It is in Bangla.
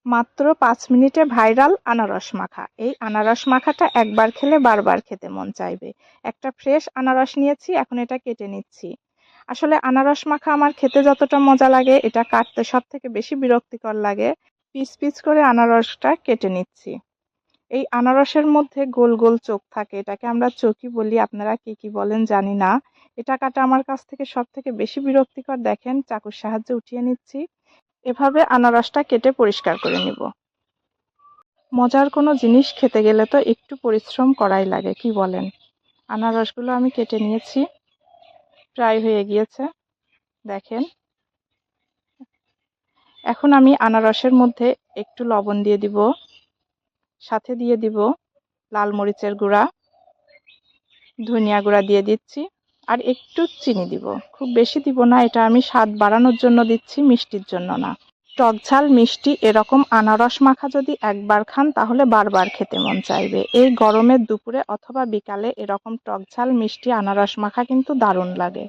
মাত্র 5 মিনিটে ভাইরাল আনারস মাখা। এই আনারস মাখাটা একবার খেলে বারবার খেতে মন চাইবে। একটা ফ্রেশ আনারস নিয়েছি, এখন এটা কেটে নিচ্ছি। আসলে আনারস মাখা আমার খেতে যতটা মজা লাগে, এটা কাটতে সবথেকে বেশি বিরক্তিকর লাগে। পিস পিস করে আনারসটা কেটে নিচ্ছি। এই আনারসের মধ্যে গোল গোল চোখ থাকে, এটাকে আমরা চোখই বলি, আপনারা কি কি বলেন জানি না। এটা কাটা আমার কাছ থেকে সবথেকে বেশি বিরক্তিকর। দেখেন, চাকুর সাহায্যে উঠিয়ে নিচ্ছি। এভাবে আনারসটা কেটে পরিষ্কার করে নিব। মজার কোনো জিনিস খেতে গেলে তো একটু পরিশ্রম করাই লাগে, কি বলেন? আনারসগুলো আমি কেটে নিয়েছি, প্রায় হয়ে গিয়েছে। দেখেন, এখন আমি আনারসের মধ্যে একটু লবণ দিয়ে দিব, সাথে দিয়ে দিব লাল মরিচের গুঁড়া, ধনিয়া গুঁড়া দিয়ে দিচ্ছি, আর একটু চিনি দিব। খুব বেশি দিব না, এটা আমি স্বাদ বাড়ানোর জন্য দিচ্ছি, মিষ্টির জন্য না। টক ঝাল মিষ্টি এরকম আনারস মাখা যদি একবার খান তাহলে বারবার খেতে মন চাইবে। এই গরমের দুপুরে অথবা বিকালে এরকম টক ঝাল মিষ্টি আনারস মাখা কিন্তু দারুণ লাগে।